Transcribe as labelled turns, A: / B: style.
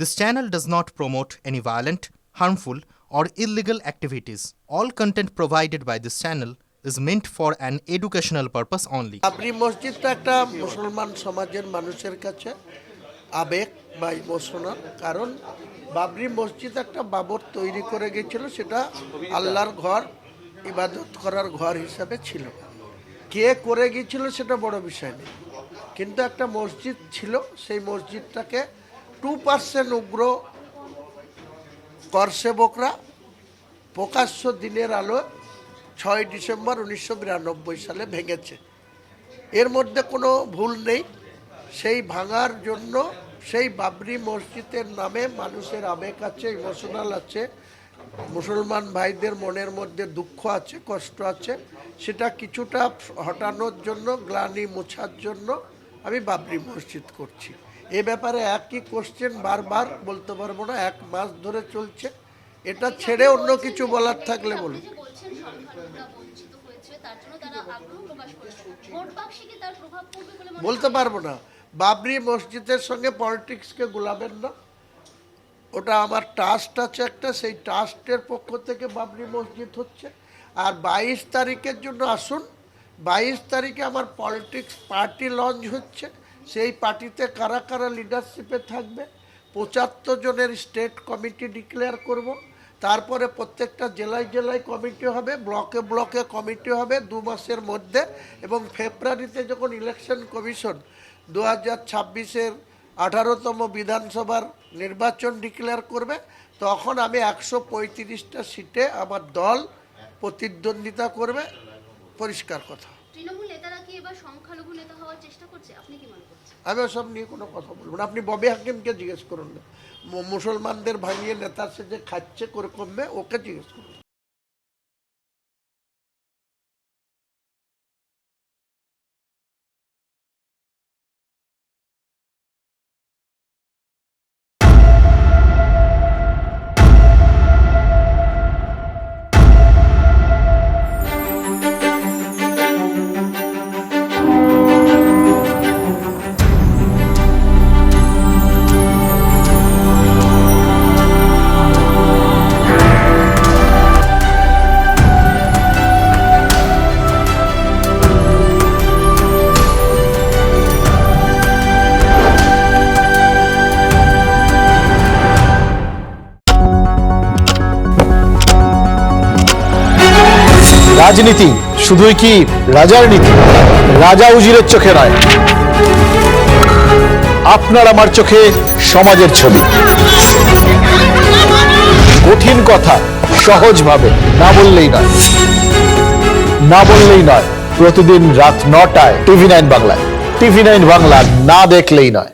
A: This channel does not promote any violent, harmful, or illegal activities. All content provided by this channel is meant for an educational purpose only.
B: Babri মসজিদটা একটা মুসলমান সমাজের মানুষের কাছে আবেগ বা ইমোশনাল, কারণ বাবরি মসজিদ একটা বাবর তৈরি করে গেছিল, সেটা আল্লাহর ঘর, ইবাদত করার ঘর হিসাবে ছিল। কে করে গিয়েছিল সেটা বড় বিষয় নেই, কিন্তু একটা মসজিদ ছিল, সেই মসজিদটাকে 2% উগ্র করসেবকরা প্রকাশ্য দিনের আলো 6 ডিসেম্বর 1992 সালে ভেঙেছে। এর মধ্যে কোনো ভুল নেই। সেই ভাঙার জন্য সেই বাবরি মসজিদের নামে মানুষের আবেগ আছে, ইমোশনাল আছে, মুসলমান ভাইদের মনের মধ্যে দুঃখ আছে, কষ্ট আছে। সেটা কিছুটা হটানোর জন্য, গ্লানি মোছার জন্য আমি বাবরি মসজিদ করছি। এ ব্যাপারে একই কোশ্চেন বারবার বলতে পারবো না, 1 মাস ধরে চলছে। এটা ছেড়ে অন্য কিছু বলার থাকলে বলুন। বলতে পারবো না। বাবরি মসজিদের সঙ্গে পলিটিক্সকে গুলাবেন না। ওটা আমার ট্রাস্ট আছে একটা, সেই ট্রাস্টের পক্ষ থেকে বাবরি মসজিদ হচ্ছে। আর 22 তারিখের জন্য আসুন। 22 তারিখে আমার পলিটিক্স পার্টি লঞ্চ হচ্ছে। সেই পার্টিতে কারা কারা লিডারশিপে থাকবে, 75 জনের স্টেট কমিটি ডিক্লেয়ার করব। তারপরে প্রত্যেকটা জেলায় জেলায় কমিটি হবে, ব্লকে ব্লকে কমিটি হবে 2 মাসের মধ্যে। এবং ফেব্রুয়ারিতে যখন ইলেকশন কমিশন 2026-এর 18তম বিধানসভার নির্বাচন ডিক্লেয়ার করবে, তখন আমি 135টা সিটে আমার দল প্রতিদ্বন্দ্বিতা করবে। পরিষ্কার কথা।
C: তৃণমূল নেতারা কি এবার সংখ্যালঘু নেতা হওয়ার চেষ্টা করছে, আপনি কি মনে করছেন?
B: আমি ওসব নিয়ে কোনো কথা বলবো না। আপনি ববি হাকিমকে জিজ্ঞেস করুন না, মুসলমানদের ভাঙিয়ে নেতা সে যে খাচ্ছে করে কমবে, ওকে জিজ্ঞেস করুন।
D: রাজনীতি শুধুই কি রাজার নীতি? রাজা উজিরের চোখে নয়, আপনার আমার চোখে সমাজের ছবি। কঠিন কথা সহজভাবে না বললেই নয়, না বললেই নয়। প্রতিদিন রাত 9টায় TV9 বাংলায়। TV9 বাংলা না দেখলেই নয়।